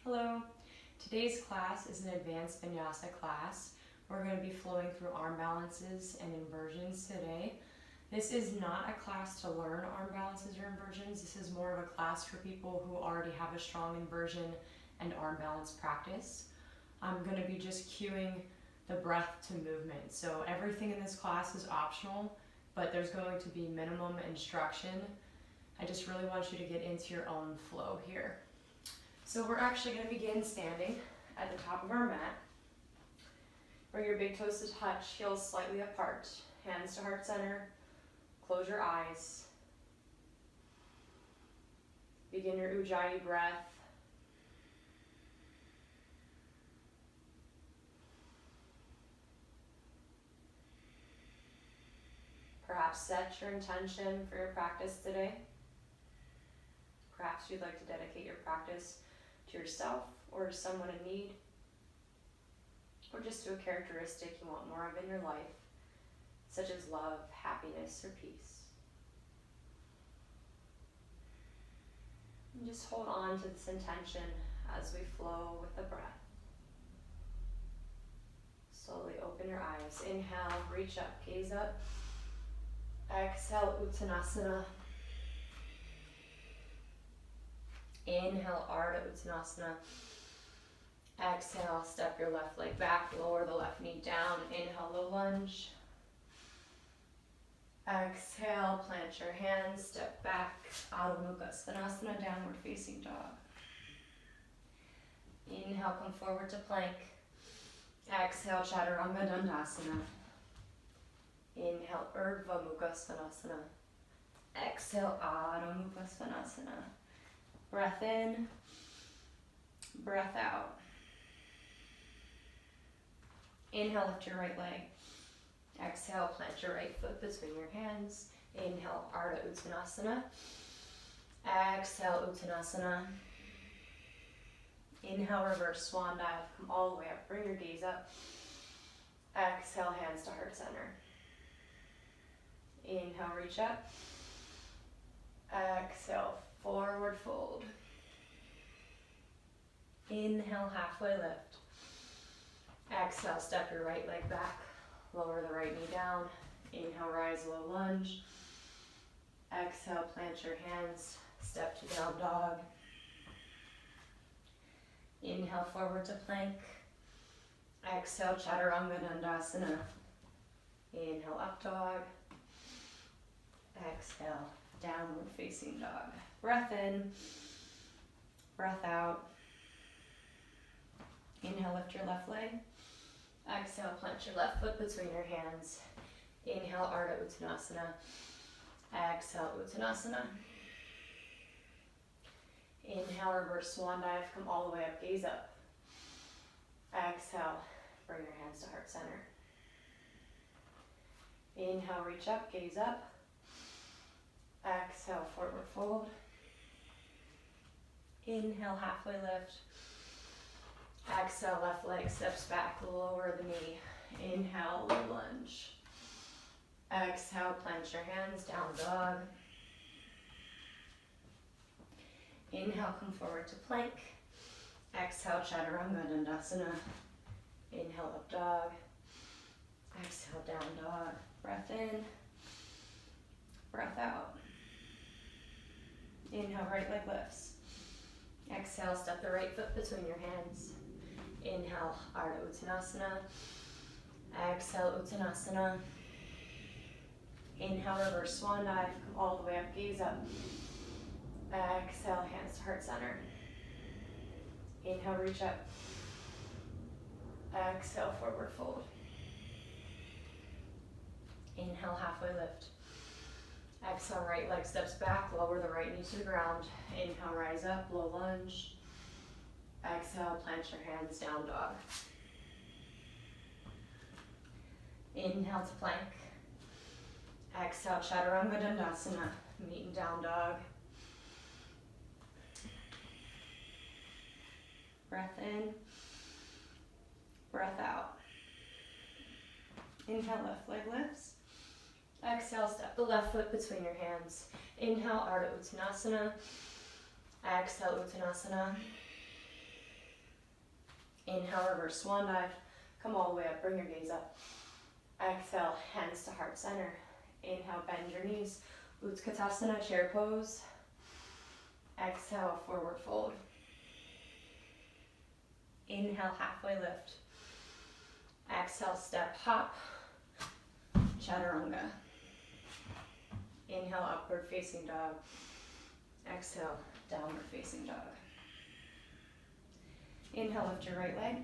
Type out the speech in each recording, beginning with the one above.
Hello. Today's class is an advanced Vinyasa class. We're going to be flowing through arm balances and inversions today. This is not a class to learn arm balances or inversions. This is more of a class for people who already have a strong inversion and arm balance practice. I'm going to be just cueing the breath to movement. So everything in this class is optional, but there's going to be minimum instruction. I just really want you to get into your own flow here. So we're actually going to begin standing at the top of our mat. Bring your big toes to touch, heels slightly apart, hands to heart center, close your eyes. Begin your Ujjayi breath. Perhaps set your intention for your practice today. Perhaps you'd like to dedicate your practice to yourself or to someone in need, or just to a characteristic you want more of in your life, such as love, happiness, or peace. And just hold on to this intention as we flow with the breath. Slowly open your eyes. Inhale, reach up, gaze up. Exhale, Uttanasana. Inhale, Ardha Uttanasana. Exhale, step your left leg back, lower the left knee down. Inhale, low lunge. Exhale, plant your hands, step back. Adho Mukha Svanasana, downward facing dog. Inhale, come forward to plank. Exhale, Chaturanga Dandasana. Inhale, Urdhva Mukha Svanasana. Exhale, Adho Mukha Svanasana. Breath in, breath out. Inhale, lift your right leg. Exhale, plant your right foot between your hands. Inhale, Ardha Uttanasana. Exhale, Uttanasana. Inhale, reverse swan dive. Come all the way up. Bring your gaze up. Exhale, hands to heart center. Inhale, reach up. Exhale, forward fold. Inhale, halfway lift. Exhale, step your right leg back. Lower the right knee down. Inhale, rise, low lunge. Exhale, plant your hands. Step to down dog. Inhale, forward to plank. Exhale, Chaturanga Dandasana. Inhale, up dog. Exhale, downward facing dog. Breath in, breath out. Inhale, lift your left leg. Exhale, plant your left foot between your hands. Inhale, Ardha Uttanasana. Exhale, Uttanasana. Inhale, reverse swan dive. Come all the way up, gaze up. Exhale, bring your hands to heart center. Inhale, reach up, gaze up. Exhale, forward fold. Inhale, halfway lift. Exhale, left leg steps back, lower the knee. Inhale, low lunge. Exhale, plant your hands, down dog. Inhale, come forward to plank. Exhale, Chaturanga Dandasana. Inhale, up dog. Exhale, down dog. Breath in, breath out. Inhale, right leg lifts. Exhale, step the right foot between your hands. Inhale, Ardha Uttanasana. Exhale, Uttanasana. Inhale, reverse swan dive. Come all the way up, gaze up. Exhale, hands to heart center. Inhale, reach up. Exhale, forward fold. Inhale, halfway lift. Exhale, right leg steps back, lower the right knee to the ground. Inhale, rise up, low lunge. Exhale, plant your hands, down dog. Inhale to plank. Exhale, Chaturanga Dandasana, meet and down dog. Breath in, breath out. Inhale, left leg lifts. Exhale, step the left foot between your hands. Inhale, Ardha Uttanasana. Exhale, Uttanasana. Inhale, reverse swan dive. Come all the way up, bring your gaze up. Exhale, hands to heart center. Inhale, bend your knees. Utkatasana, chair pose. Exhale, forward fold. Inhale, halfway lift. Exhale, step hop. Chaturanga. Inhale, upward facing dog. Exhale, downward facing dog. Inhale, lift your right leg.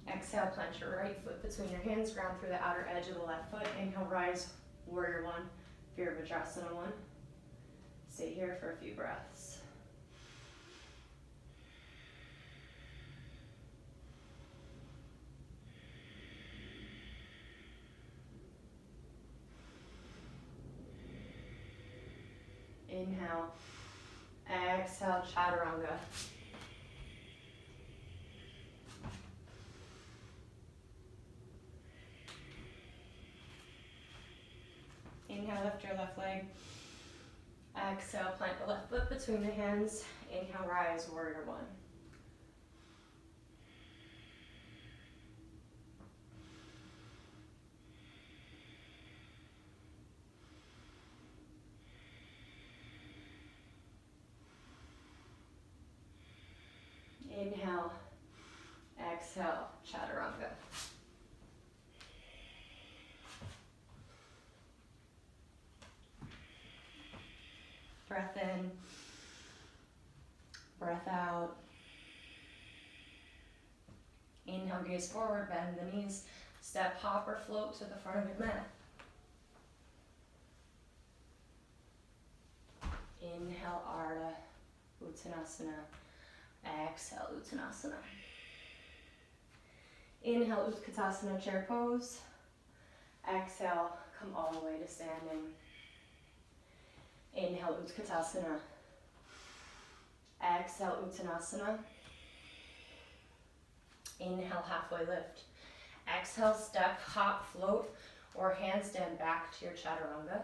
Exhale, plant your right foot between your hands, ground through the outer edge of the left foot. Inhale, rise, warrior one, Virabhadrasana one. Stay here for a few breaths. Inhale, exhale, chaturanga. Inhale, lift your left leg. Exhale, plant the left foot between the hands. Inhale, rise, warrior one. Inhale, exhale, chaturanga. Breath in, breath out. Inhale, gaze forward, bend the knees. Step, hop, or float to the front of your mat. Inhale, Ardha Uttanasana. Exhale, Uttanasana. Inhale, Utkatasana, chair pose. Exhale, come all the way to standing. Inhale, Utkatasana. Exhale, Uttanasana. Inhale, halfway lift. Exhale, step, hop, float, or handstand back to your chaturanga.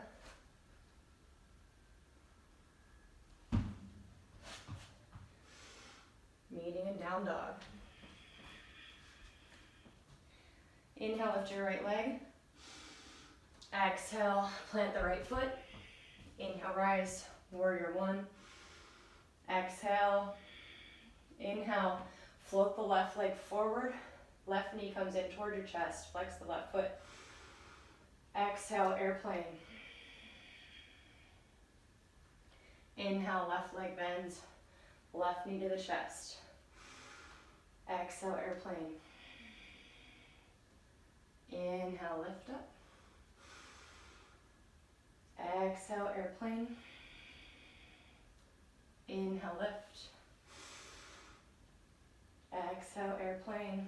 Meeting in down dog. Inhale, lift your right leg. Exhale, plant the right foot. Inhale, rise, warrior one. Exhale, inhale, float the left leg forward. Left knee comes in toward your chest. Flex the left foot. Exhale, airplane. Inhale, left leg bends. Left knee to the chest. Exhale, airplane. Inhale, lift up. Exhale, airplane. Inhale, lift. Exhale, airplane.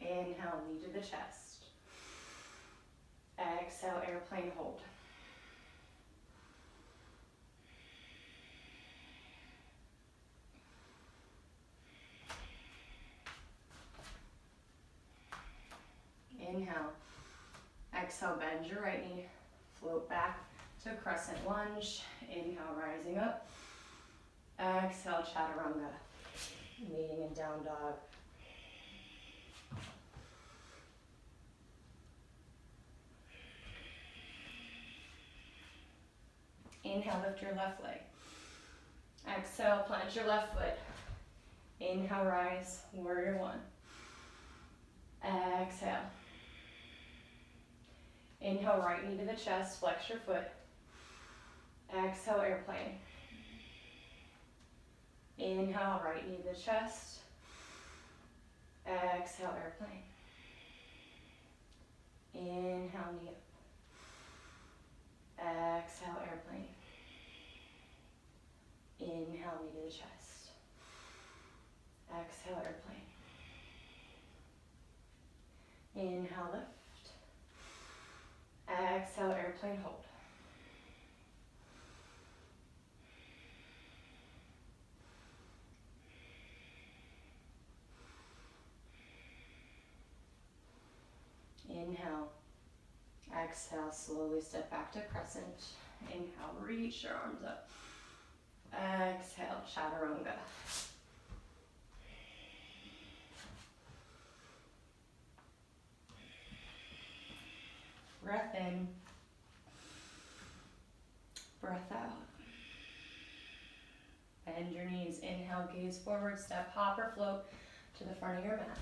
Inhale, knee to the chest. Exhale, airplane, hold. Inhale. Exhale, bend your right knee. Float back to crescent lunge. Inhale, rising up. Exhale, chaturanga. Meeting in down dog. Inhale, lift your left leg. Exhale, plant your left foot. Inhale, rise, warrior one. Exhale. Inhale, right knee to the chest, flex your foot. Exhale, airplane. Inhale, right knee to the chest. Exhale, airplane. Inhale, knee up. Exhale, airplane. Inhale, knee to the chest. Exhale, airplane. Inhale, lift. Exhale, airplane, hold. Inhale. Exhale, slowly step back to crescent. Inhale, reach your arms up. Exhale, chaturanga. Breath in. Breath out. Bend your knees. Inhale, gaze forward, step, hop or float to the front of your mat.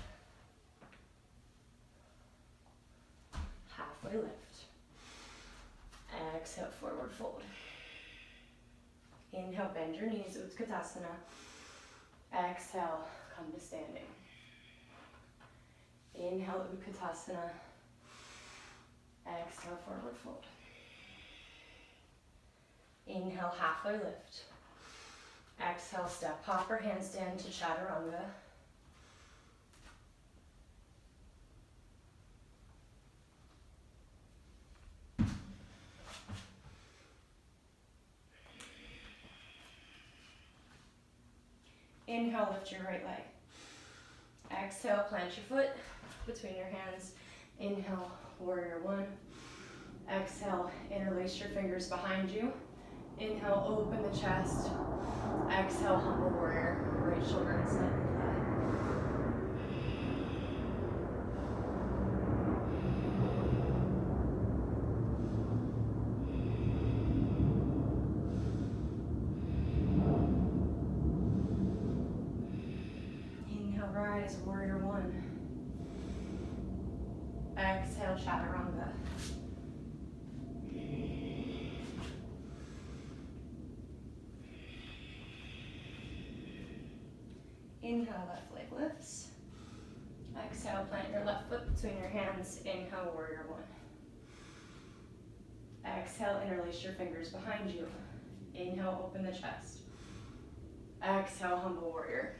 Halfway lift. Exhale, forward fold. Inhale, bend your knees, Utkatasana. Exhale, come to standing. Inhale, Utkatasana. Exhale, forward fold. Inhale, halfway lift. Exhale, step, hop or handstand to Chaturanga. Inhale, lift your right leg. Exhale, plant your foot between your hands. Inhale, warrior one. Exhale, interlace your fingers behind you. Inhale, open the chest. Exhale, humble warrior. Right shoulder inside the thigh. Inhale, rise, warrior one. Exhale, Chaturanga. Inhale, left leg lifts. Exhale, plant your left foot between your hands. Inhale, warrior one. Exhale, interlace your fingers behind you. Inhale, open the chest. Exhale, humble warrior.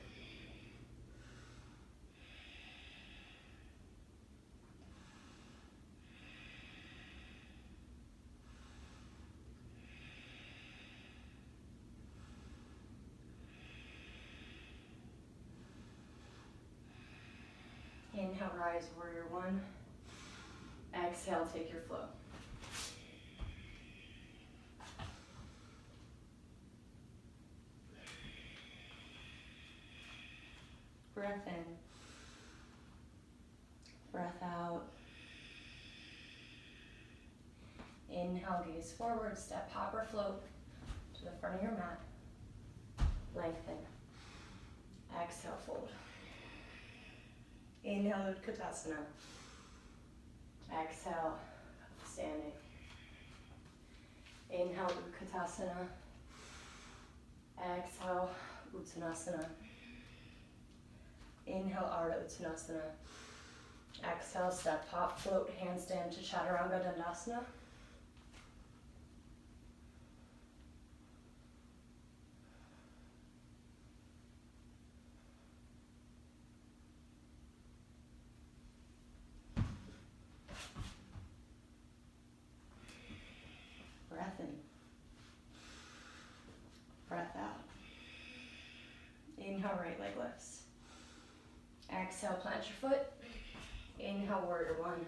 Inhale, rise, warrior one. Exhale, take your flow. Breath in. Breath out. Inhale, gaze forward, step, hop or float to the front of your mat. Lengthen. Exhale, fold. Inhale, Utkatasana. Exhale, standing. Inhale, Utkatasana. Exhale, Uttanasana. Inhale, Ardha Uttanasana. Exhale, step, hop, float, handstand to Chaturanga Dandasana. Breath in. Breath out. Inhale, right leg lifts. Exhale, plant your foot. Inhale, warrior one.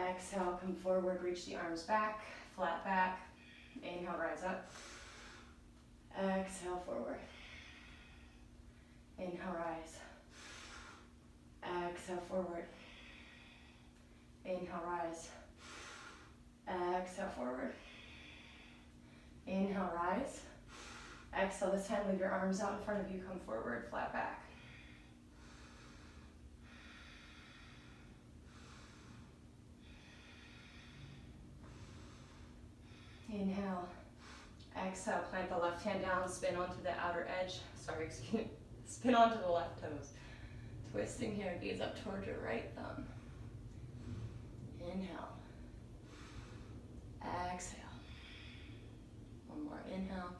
Exhale, come forward, reach the arms back, flat back. Inhale, rise up. Exhale, forward. Inhale, rise. Exhale, forward. Inhale, rise. Exhale, forward. Inhale, rise. Exhale, this time leave your arms out in front of you, come forward, flat back. Inhale. Exhale, plant the left hand down, spin onto the outer edge. Sorry, excuse me. Spin onto the left toes. Twisting here, gaze up towards your right thumb. Inhale. Exhale. One more inhale.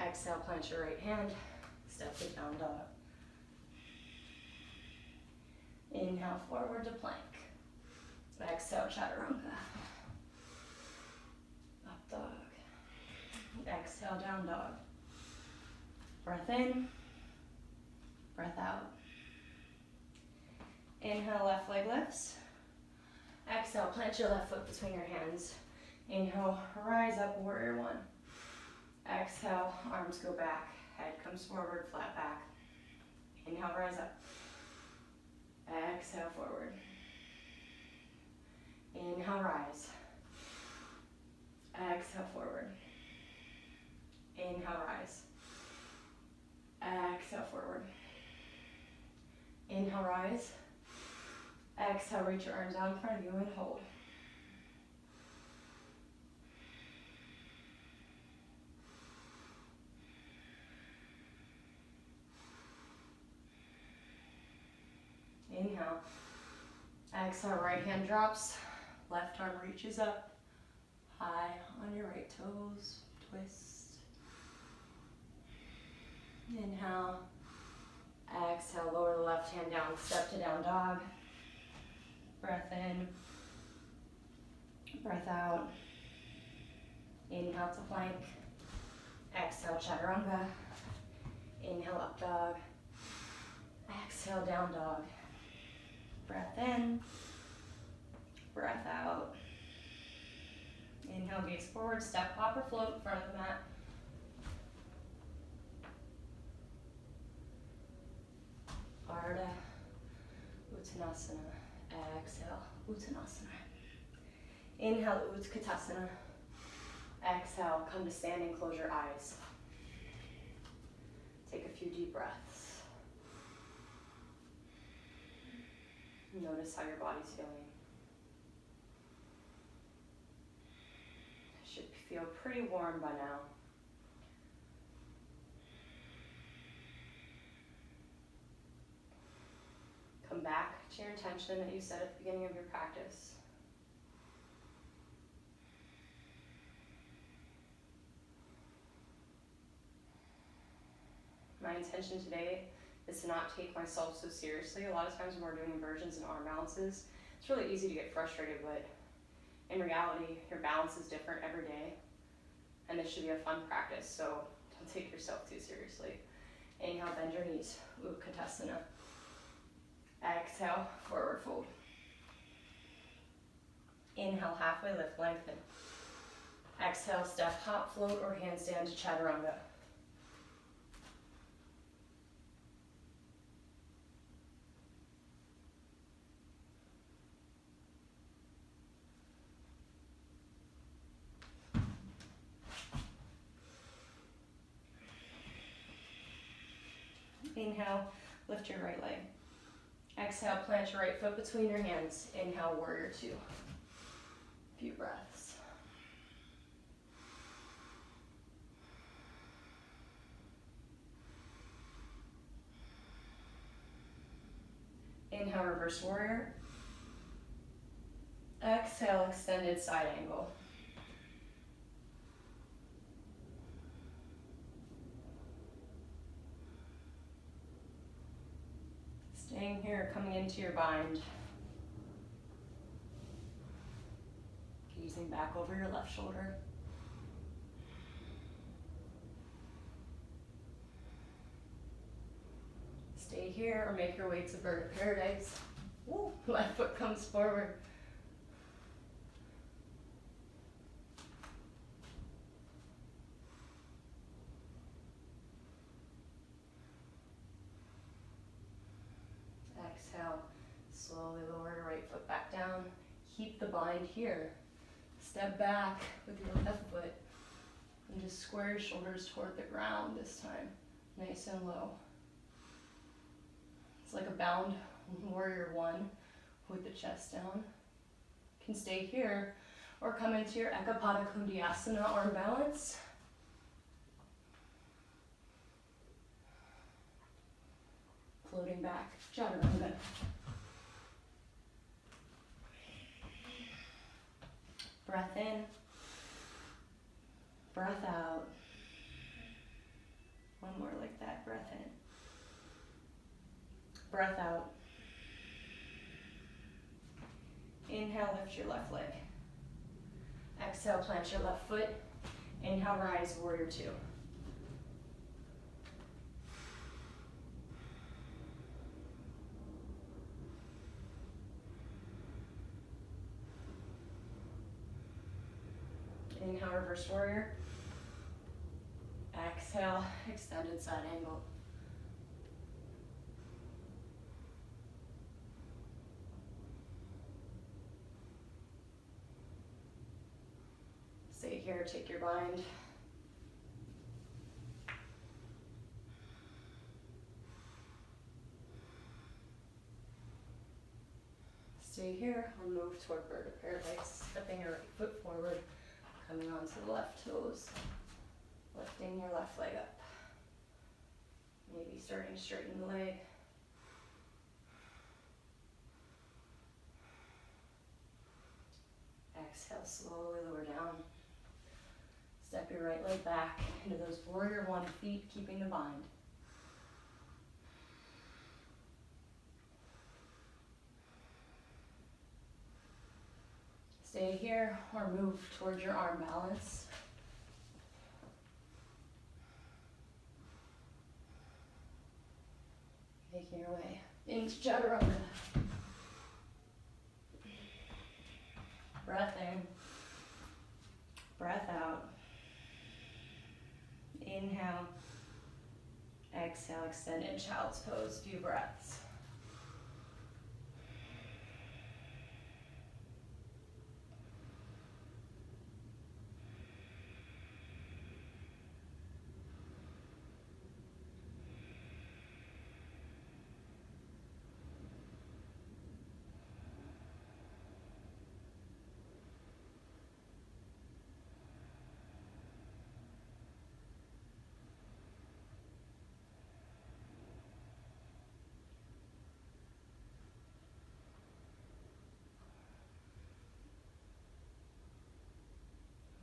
Exhale, plant your right hand. Step to down dog. Inhale, forward to plank. Exhale, Chaturanga. Up dog. Exhale, down dog. Breath in. Breath out. Inhale, left leg lifts. Exhale, plant your left foot between your hands. Inhale, rise up, warrior one. Exhale, arms go back, head comes forward, flat back. Inhale, rise up. Exhale, forward. Inhale, rise. Exhale, forward. Inhale, rise. Exhale, forward. Inhale, rise. Exhale, reach your arms out in front of you and hold. Inhale. Exhale, right hand drops. Left arm reaches up. High on your right toes. Twist. Inhale. Exhale, lower the left hand down. Step to down dog. Breath in. Breath out. Inhale to plank. Exhale, chaturanga. Inhale, up dog. Exhale, down dog. Breath in. Breath out. Inhale, gaze forward, step, hop, or float in front of the mat. Ardha Uttanasana. Exhale, Uttanasana. Inhale, Utkatasana. Exhale, come to standing, close your eyes. Take a few deep breaths. Notice how your body's feeling. Should feel pretty warm by now. Come back to your intention that you set at the beginning of your practice. My intention today is to not take myself so seriously. A lot of times when we're doing inversions and arm balances, it's really easy to get frustrated, but in reality, your balance is different every day, and this should be a fun practice, so don't take yourself too seriously. Inhale, bend your knees, Utkatasana. Exhale, forward fold. Inhale, halfway lift, lengthen. Exhale, step, hop, float, or handstand to chaturanga. Inhale, lift your right leg. Exhale, plant your right foot between your hands. Inhale, warrior two. Few breaths. Inhale, reverse warrior. Exhale, extended side angle. Staying here, coming into your bind. Gazing back over your left shoulder. Stay here or make your way to bird of paradise. Woo, left foot comes forward. Exhale, slowly lower your right foot back down. Keep the bind here. Step back with your left foot and just square your shoulders toward the ground this time, nice and low. It's like a bound warrior one with the chest down. You can stay here or come into your Ekapada Kundiyasana arm balance. Floating back, chaturanga. Breath in, breath out. One more like that, breath in. Breath out. Inhale, lift your left leg. Exhale, plant your left foot. Inhale, rise, warrior two. Inhale, reverse warrior. Exhale, extended side angle. here, take your bind. Stay here or move toward bird of paradise, stepping your right foot forward, coming onto the left toes, lifting your left leg up. Maybe starting to straighten the leg. Exhale, slowly lower down. Step your right leg back into those warrior one feet, keeping the bind. Stay here or move towards your arm balance. Making your way into chaturanga. Breath in, breath out. Inhale, exhale, extend in child's pose, few breaths.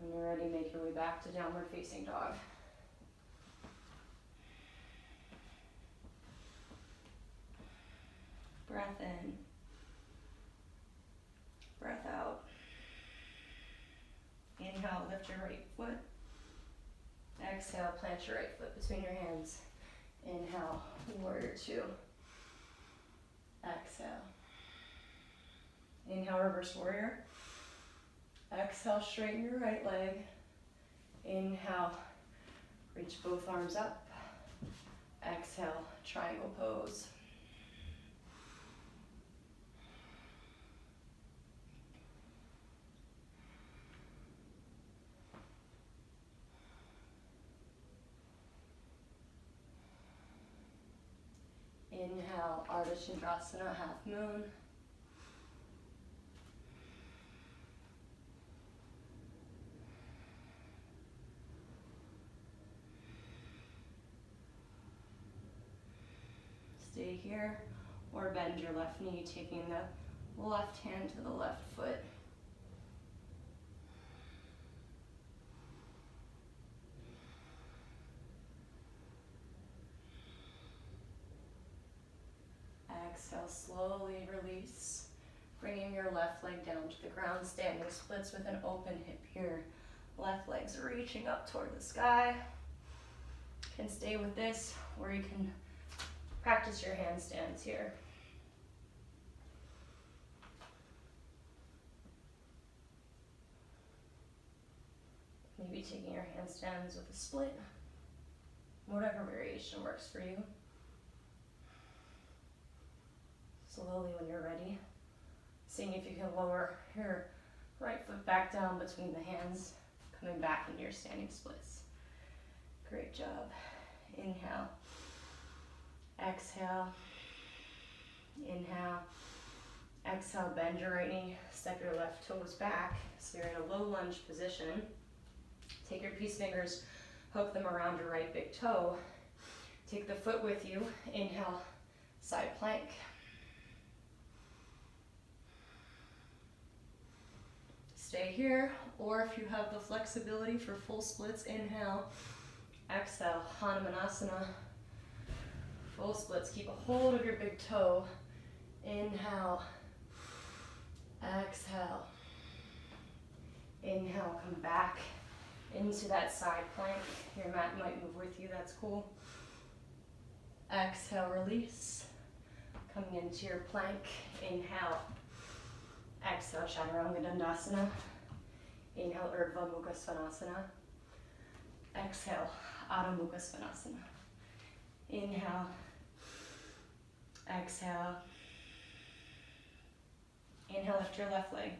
When you're ready, make your way back to downward facing dog. Breath in, breath out. Inhale, lift your right foot. Exhale, plant your right foot between your hands. Inhale, warrior two. Exhale. Inhale, reverse warrior. Exhale, straighten your right leg. Inhale, reach both arms up. Exhale, triangle pose. Inhale, Ardha Chandrasana, half moon. Stay here, or bend your left knee, taking the left hand to the left foot. Exhale, slowly release, bringing your left leg down to the ground, standing splits with an open hip here. Left leg's reaching up toward the sky. You can stay with this, or you can practice your handstands here. Maybe taking your handstands with a split, whatever variation works for you. Slowly when you're ready, seeing if you can lower your right foot back down between the hands, coming back into your standing splits. Great job. Inhale, exhale, inhale, exhale, bend your right knee, step your left toes back, so you're in a low lunge position. Take your peace fingers, hook them around your right big toe. Take the foot with you, inhale, side plank. Stay here, or if you have the flexibility for full splits, inhale, exhale, Hanumanasana. Full splits, keep a hold of your big toe. Inhale, exhale. Inhale, come back into that side plank. Your mat might move with you, that's cool. Exhale, release. Coming into your plank, inhale. Exhale, Chaturanga Dandasana. Inhale, Urdhva Mukha Svanasana. Exhale, Adho Mukha Svanasana. Inhale. Exhale. Inhale, lift your left leg.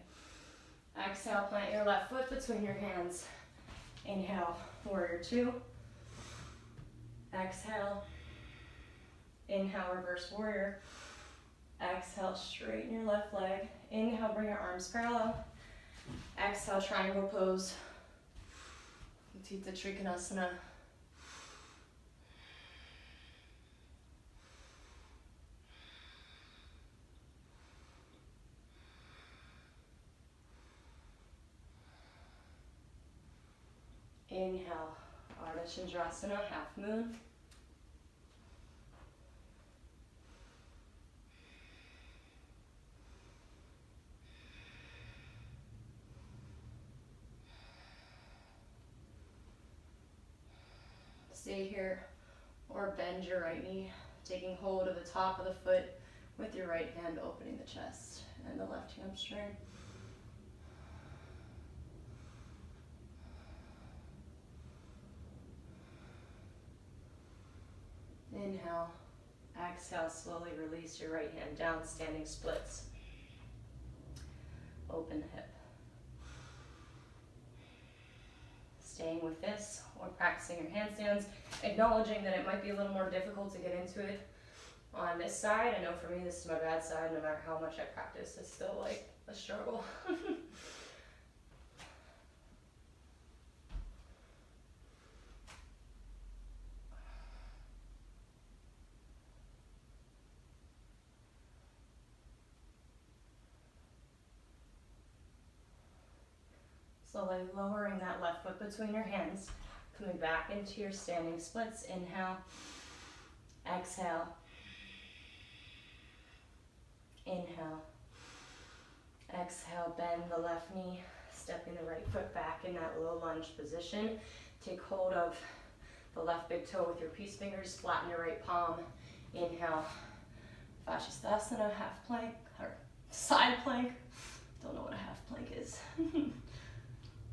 Exhale, plant your left foot between your hands. Inhale, warrior two. Exhale. Inhale, reverse warrior. Exhale, straighten your left leg. Inhale, bring your arms parallel. Exhale, triangle pose. Utthita Trikonasana. Inhale, Ardha Chandrasana, half moon. Stay here or bend your right knee, taking hold of the top of the foot with your right hand, opening the chest and the left hamstring. Inhale, exhale, slowly release your right hand down, standing splits. Open the hip. Staying with this or practicing your handstands, acknowledging that it might be a little more difficult to get into it on this side. I know for me this is my bad side, no matter how much I practice, it's still like a struggle. Slowly lowering that left foot between your hands, coming back into your standing splits. Inhale, exhale, inhale, exhale, bend the left knee, stepping the right foot back in that low lunge position. Take hold of the left big toe with your peace fingers, flatten your right palm. Inhale, Vashisthasana, half plank, or side plank. Don't know what a half plank is.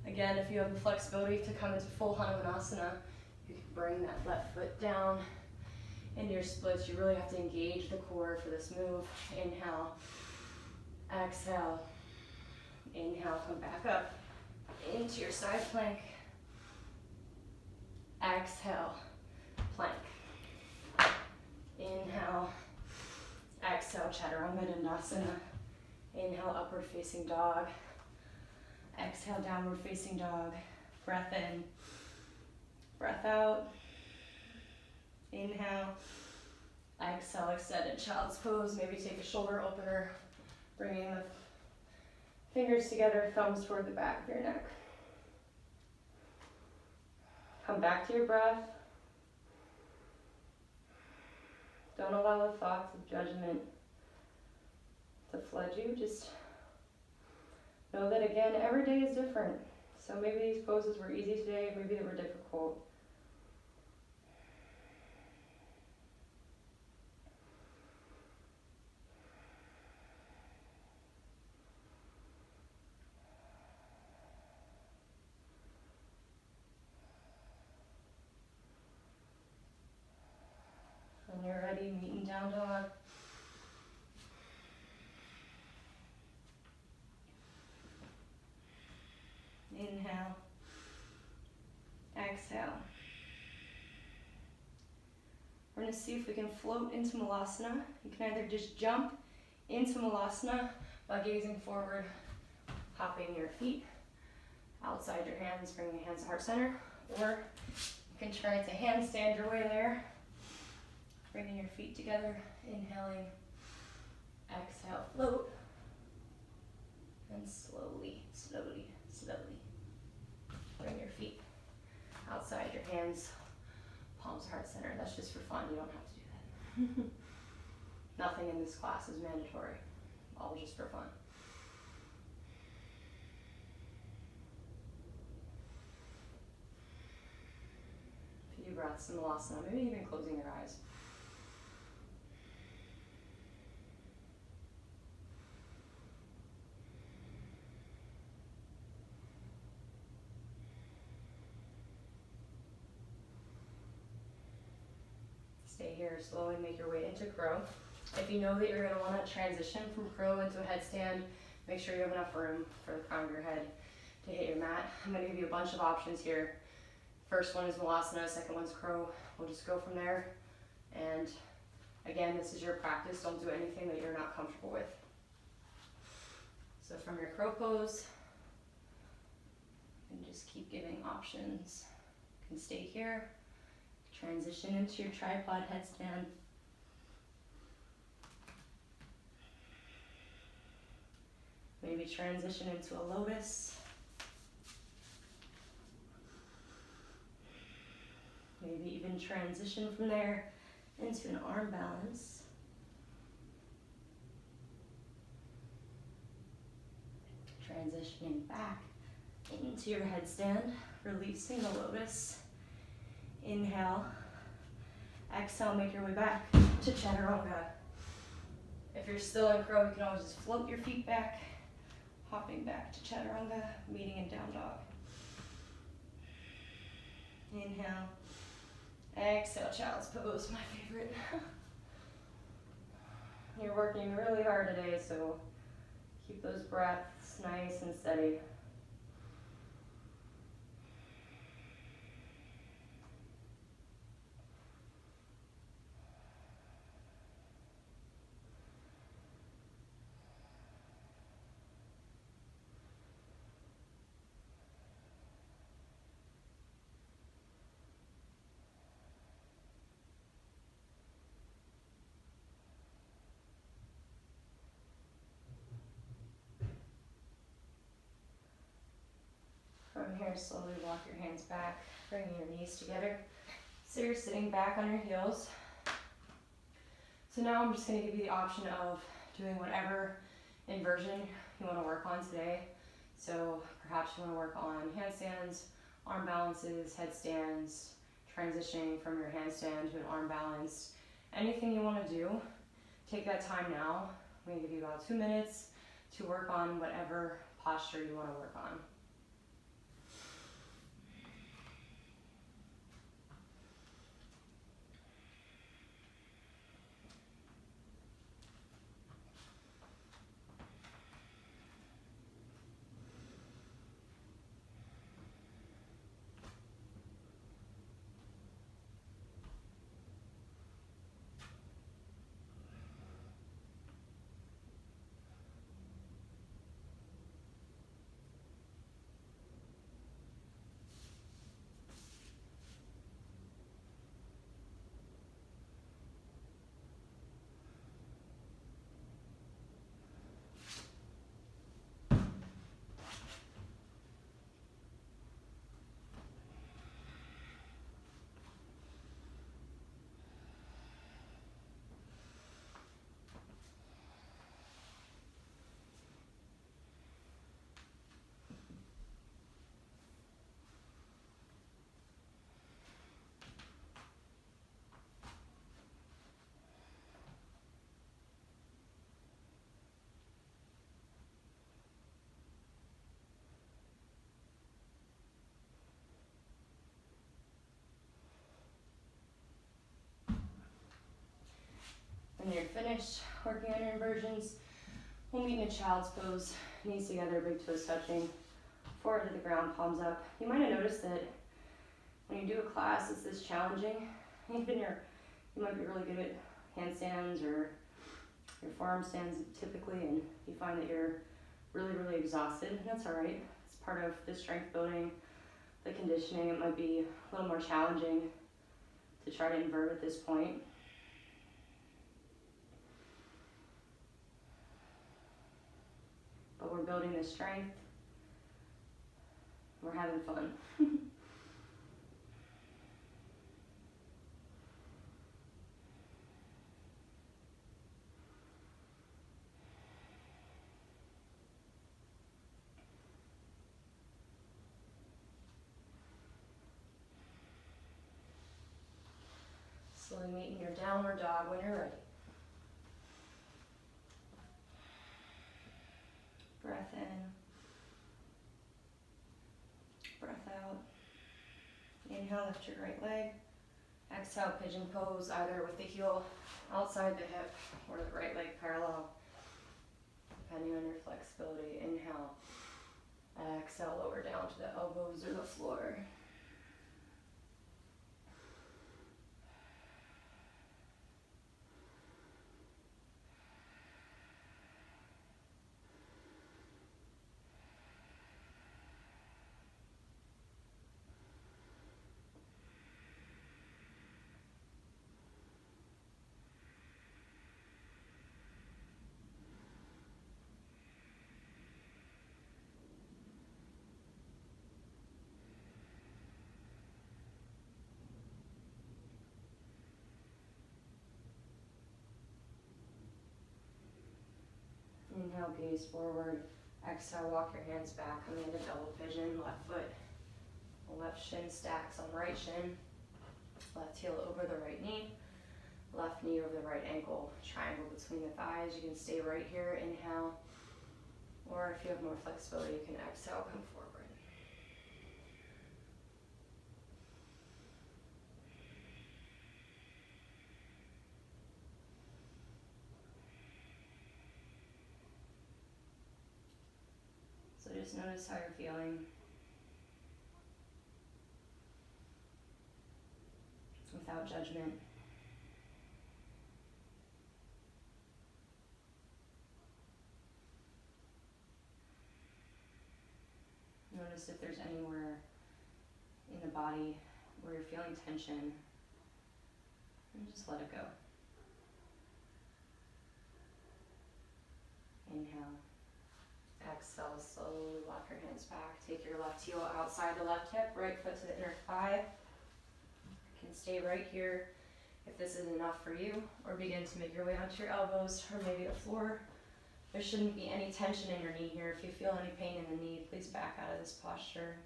Again, if you have the flexibility to come into full Hanumanasana, you can bring that left foot down into your splits. You really have to engage the core for this move. Inhale, exhale, inhale, come back up into your side plank. Exhale, plank. Inhale, exhale, Chaturanga Dandasana. Inhale, upward facing dog. Exhale, downward facing dog. Breath in, breath out. Inhale, exhale, extended child's pose. Maybe take a shoulder opener, bringing the fingers together, thumbs toward the back of your neck. Come back to your breath. Don't allow the thoughts of judgment to flood you. Just know that, again, every day is different. So maybe these poses were easy today, maybe they were difficult. When you're ready, meeting down dog. Inhale, exhale. We're going to see if we can float into Malasana. You can either just jump into Malasana by gazing forward, hopping your feet outside your hands, bringing your hands to heart center, or you can try to handstand your way there, bringing your feet together, inhaling, exhale, float, and slowly, slowly, slowly bring your feet outside your hands, palms to heart center. That's just for fun. You don't have to do that. Nothing in this class is mandatory. All just for fun. A few breaths in Malasana, maybe even closing your eyes. Stay here, slowly make your way into crow. If you know that you're going to want to transition from crow into a headstand, make sure you have enough room for the crown of your head to hit your mat. I'm going to give you a bunch of options here. First one is Vinyasa, second one's crow. We'll just go from there. And again, this is your practice. Don't do anything that you're not comfortable with. So from your crow pose, and just keep giving options. You can stay here, transition into your tripod headstand. Maybe transition into a lotus. Maybe even transition from there into an arm balance. Transitioning back into your headstand, releasing the lotus. Inhale. Exhale, make your way back to chaturanga. If you're still in crow, you can always just float your feet back, hopping back to chaturanga, meeting in down dog. Inhale. Exhale, child's pose, my favorite. You're working really hard today, so keep those breaths nice and steady. From here, slowly walk your hands back, bringing your knees together. So you're sitting back on your heels. So now I'm just going to give you the option of doing whatever inversion you want to work on today. So perhaps you want to work on handstands, arm balances, headstands, transitioning from your handstand to an arm balance. Anything you want to do, take that time now. I'm going to give you about 2 minutes to work on whatever posture you want to work on. When you're finished working on your inversions, we'll meet in a child's pose, knees together, big toes touching, forward to the ground, palms up. You might have noticed that when you do a class that's this challenging, you might be really good at handstands or your forearm stands typically, and you find that you're really, really exhausted, and that's all right. It's part of the strength building, the conditioning. It might be a little more challenging to try to invert at this point. But we're building this strength. We're having fun. Slowly meet in your downward dog when you're ready. Breath in, breath out. Inhale, lift your right leg. Exhale, pigeon pose, either with the heel outside the hip or the right leg parallel, depending on your flexibility. Inhale, exhale, lower lower down to the elbows or the floor. Inhale, gaze forward. Exhale, walk your hands back. Come into double pigeon. Left foot, left shin stacks on right shin. Left heel over the right knee. Left knee over the right ankle. Triangle between the thighs. You can stay right here. Inhale. Or if you have more flexibility, you can exhale, come forward. So just notice how you're feeling. Without judgment. Notice if there's anywhere in the body where you're feeling tension, and just let it go. Inhale. Exhale, slowly walk your hands back. Take your left heel outside the left hip, right foot to the inner thigh. You can stay right here if this is enough for you, or begin to make your way onto your elbows or maybe the floor. There shouldn't be any tension in your knee here. If you feel any pain in the knee, please back out of this posture.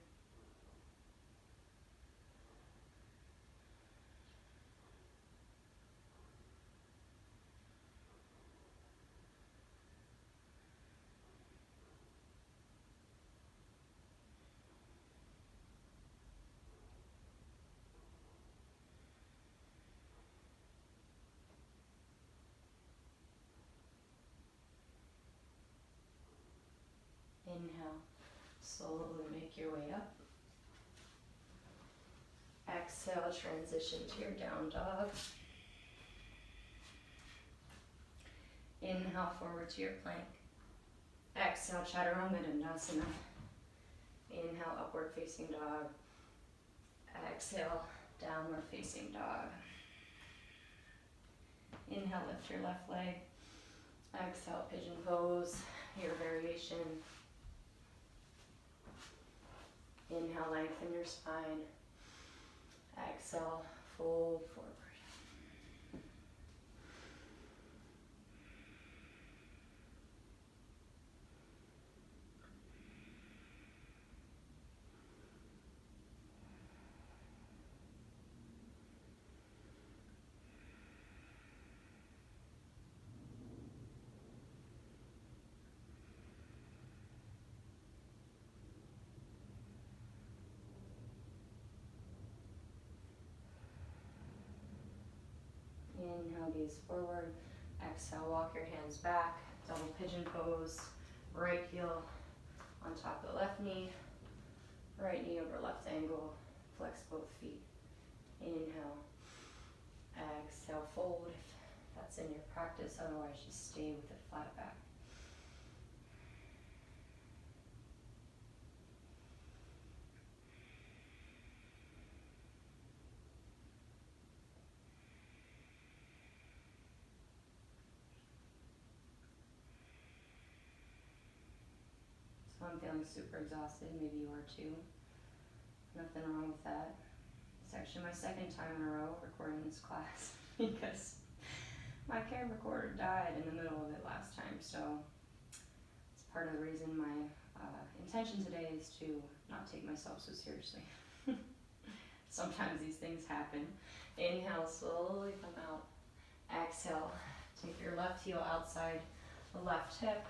Inhale, slowly make your way up. Exhale, transition to your down dog. Inhale, forward to your plank. Exhale, chaturanga dandasana. Inhale, upward facing dog. Exhale, downward facing dog. Inhale, lift your left leg. Exhale, pigeon pose, your variation. Inhale, lengthen your spine. Exhale, fold forward. Inhale, gaze forward. Exhale, walk your hands back. Double pigeon pose. Right heel on top of the left knee. Right knee over left ankle. Flex both feet. Inhale. Exhale, fold if that's in your practice. Otherwise, just stay with it flat back. So I'm feeling super exhausted, maybe you are too. Nothing wrong with that. It's actually my second time in a row recording this class because my camera recorder died in the middle of it last time, so it's part of the reason my intention today is to not take myself so seriously. Sometimes these things happen. Inhale, slowly come out. Exhale, take your left heel outside the left hip.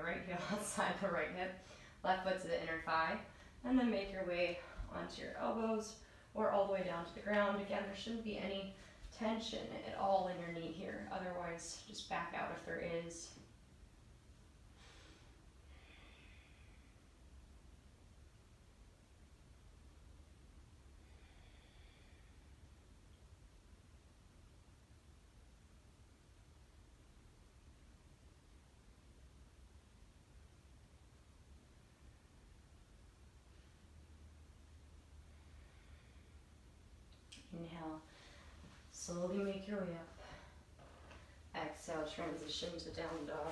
Right heel outside the right hip, left foot to the inner thigh, and then make your way onto your elbows or all the way down to the ground. Again, there shouldn't be any tension at all in your knee here. Otherwise, just back out if there is. Slowly make your way up. Exhale, transition to down dog.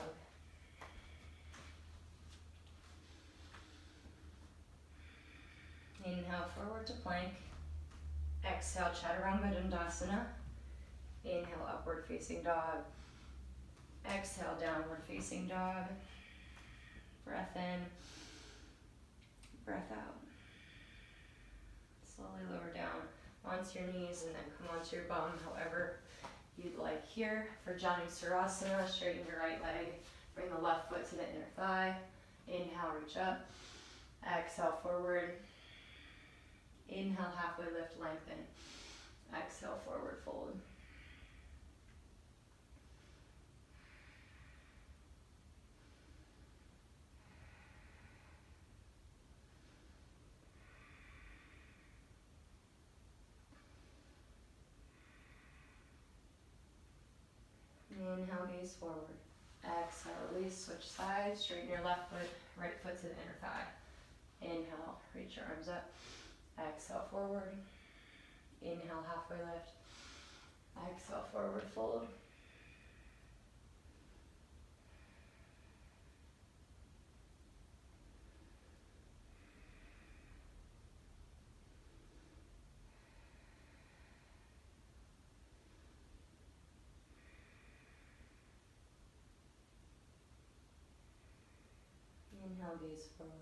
Inhale, forward to plank. Exhale, chaturanga dandasana. Inhale, upward facing dog. Exhale, downward facing dog. Breath in, breath out. Slowly lower down onto your knees and then come onto your bum, however you'd like here. For Janusarasana, straighten your right leg. Bring the left foot to the inner thigh. Inhale, reach up. Exhale, forward. Inhale, halfway lift, lengthen. Exhale, forward fold. Inhale, gaze forward. Exhale, release, switch sides. Straighten your left foot, right foot to the inner thigh. Inhale, reach your arms up. Exhale, forward. Inhale, halfway lift. Exhale, forward fold. Inhale, gaze forward.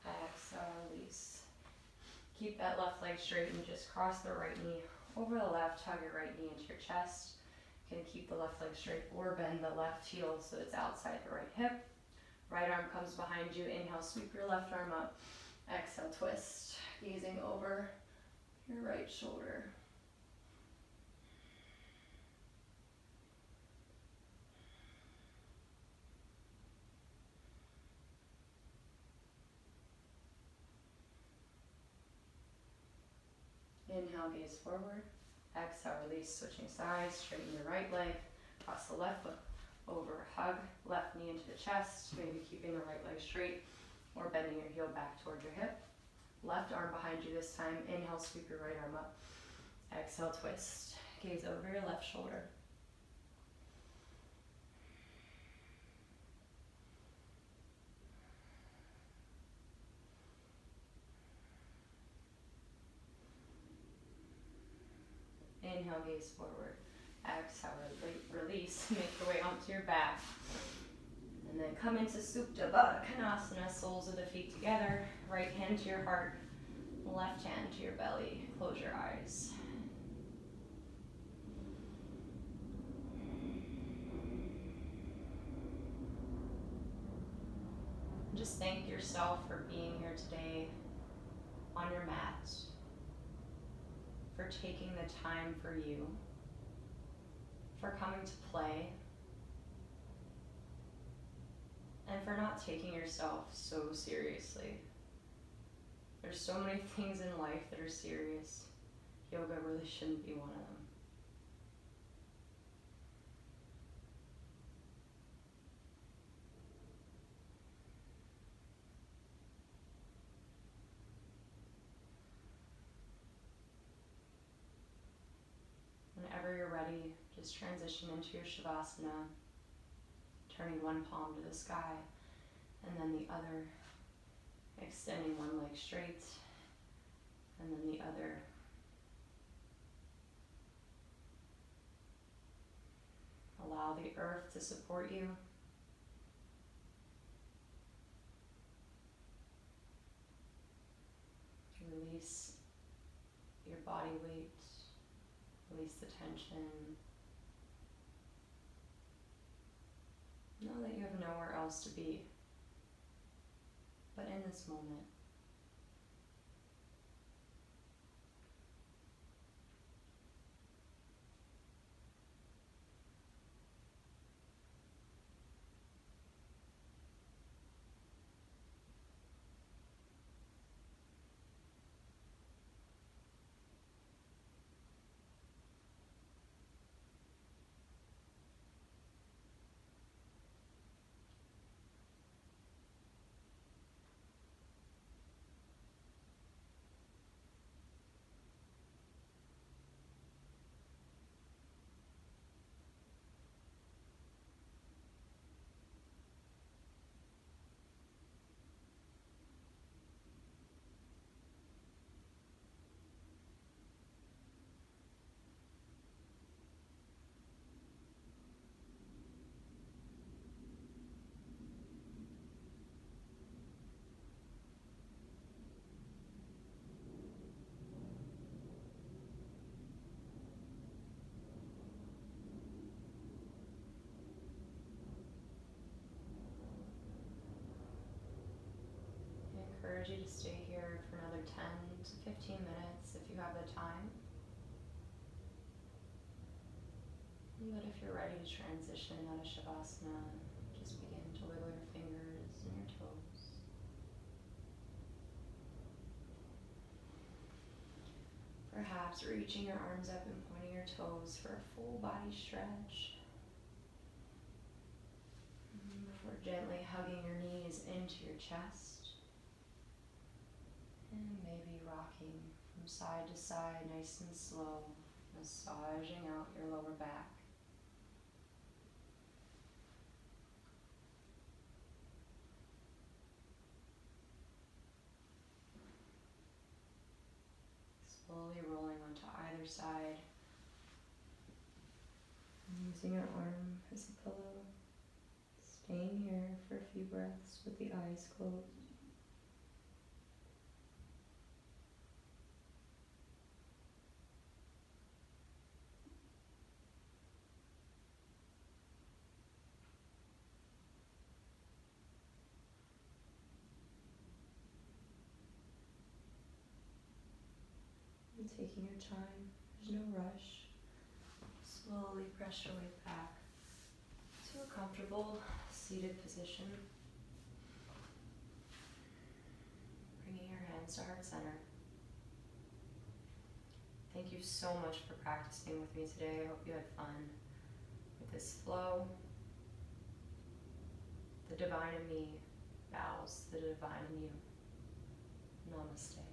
Exhale, release. Keep that left leg straight and just cross the right knee over the left. Hug your right knee into your chest. You can keep the left leg straight or bend the left heel so it's outside the right hip. Right arm comes behind you. Inhale, sweep your left arm up. Exhale, twist. Gazing over your right shoulder. Inhale, gaze forward. Exhale, release, switching sides. Straighten your right leg. Cross the left foot over. Hug left knee into the chest. Maybe keeping the right leg straight or bending your heel back toward your hip. Left arm behind you this time. Inhale, sweep your right arm up. Exhale, twist. Gaze over your left shoulder. Inhale, gaze forward. Exhale, release. Make your way onto your back. And then come into Supta Baddha Konasana, soles of the feet together. Right hand to your heart, left hand to your belly. Close your eyes. Just thank yourself for being here today on your mat, for taking the time for you, for coming to play, and for not taking yourself so seriously. There's so many things in life that are serious. Yoga really shouldn't be one of them. Whenever you're ready, just transition into your Shavasana, turning one palm to the sky and then the other, extending one leg straight and then the other. Allow the earth to support you. Release your body weight. Release the tension. Know that you have nowhere else to be but in this moment. encourage you to stay here for another 10 to 15 minutes if you have the time. But if you're ready to transition out of Shavasana, just begin to wiggle your fingers and your toes. Perhaps reaching your arms up and pointing your toes for a full body stretch. Before gently hugging your knees into your chest. And maybe rocking from side to side, nice and slow, massaging out your lower back. Slowly rolling onto either side. Using your arm as a pillow. Staying here for a few breaths with the eyes closed. And taking your time, there's no rush. Slowly press your way back to a comfortable seated position. Bringing your hands to heart center. Thank you so much for practicing with me today. I hope you had fun with this flow. The divine in me bows to the divine in you. Namaste.